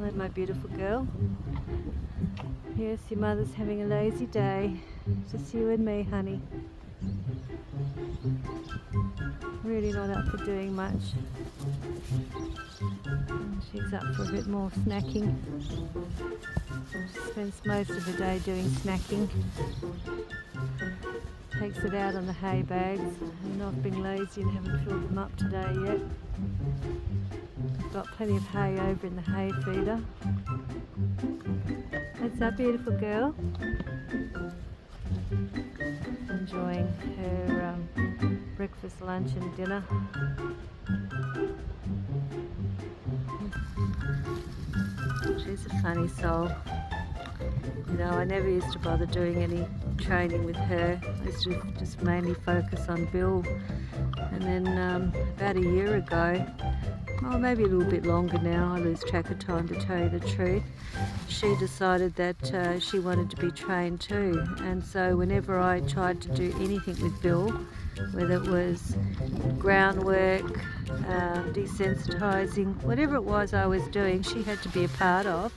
Hello, my beautiful girl. Yes, your mother's having a lazy day. Just you and me, honey. Really not up for doing much. And she's up for a bit more snacking. She spends most of the day doing snacking. Takes it out on the hay bags. And I've been lazy and haven't filled them up today yet. I've got plenty of hay over in the hay feeder. What's up, beautiful girl? Enjoying her breakfast, lunch and dinner. She's a funny soul. You know, I never used to bother doing any training with her. I used to just mainly focus on Bill. And then about a year ago, or maybe a little bit longer now, I lose track of time to tell you the truth, she decided that she wanted to be trained too. And so whenever I tried to do anything with Bill, whether it was groundwork, desensitizing, whatever it was I was doing, she had to be a part of.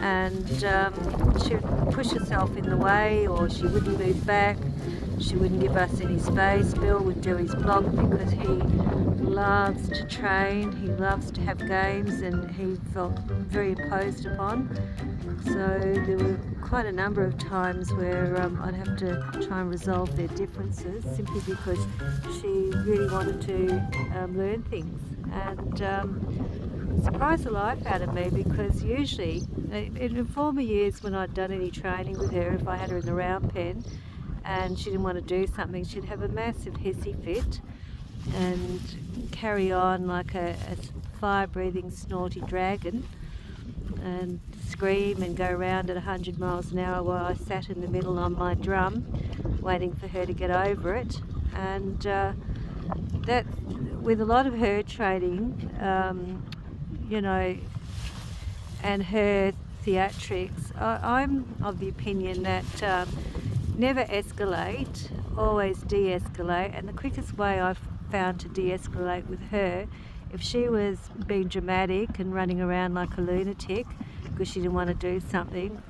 And she would push herself in the way, or she wouldn't move back. She wouldn't give us any space. Bill would do his block because he loves to train, he loves to have games, and he felt very imposed upon. So there were quite a number of times where I'd have to try and resolve their differences simply because she really wanted to learn things. And surprised the life out of me, because usually in former years when I'd done any training with her, if I had her in the round pen and she didn't want to do something, she'd have a massive hissy fit and carry on like a fire-breathing, snorty dragon and scream and go around at 100 miles an hour while I sat in the middle on my drum waiting for her to get over it. And that, with a lot of her training, you know, and her theatrics, I'm of the opinion that never escalate, always de-escalate. And the quickest way I've found to de-escalate with her, if she was being dramatic and running around like a lunatic because she didn't want to do something,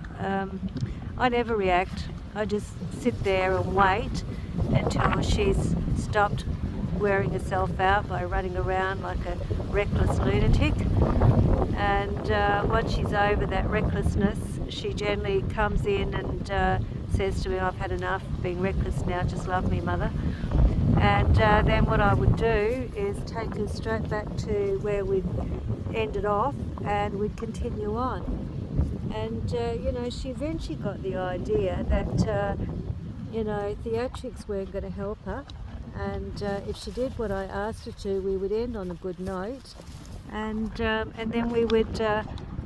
I never react. I just sit there and wait until she's stopped wearing herself out by running around like a reckless lunatic. And once she's over that recklessness, she generally comes in and says to me, "I've had enough of being reckless now, just love me, mother." And then what I would do is take her straight back to where we'd ended off, and we'd continue on. And you know, she eventually got the idea that you know, theatrics weren't going to help her, and if she did what I asked her to, we would end on a good note. And then we would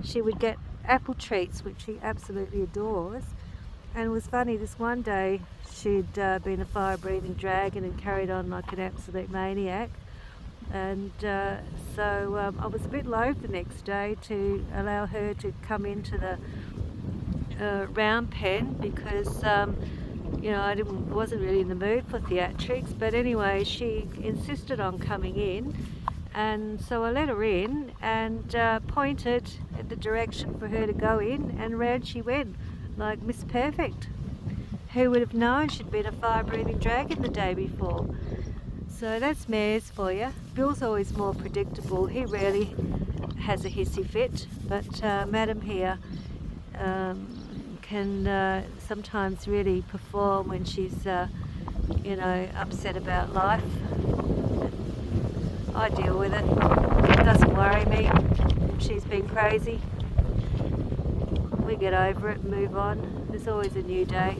she would get apple treats, which she absolutely adores. And it was funny, this one day she'd been a fire-breathing dragon and carried on like an absolute maniac. And so I was a bit loath the next day to allow her to come into the round pen because you know, I wasn't really in the mood for theatrics. But anyway, she insisted on coming in, and so I let her in and pointed at the direction for her to go in, and round she went like Miss Perfect. Who would have known she'd been a fire-breathing dragon the day before? So that's mares for you. Bill's always more predictable. He rarely has a hissy fit, but Madam here can sometimes really perform when she's, you know, upset about life. I deal with it. It doesn't worry me if she's been crazy. We get over it and move on. There's always a new day.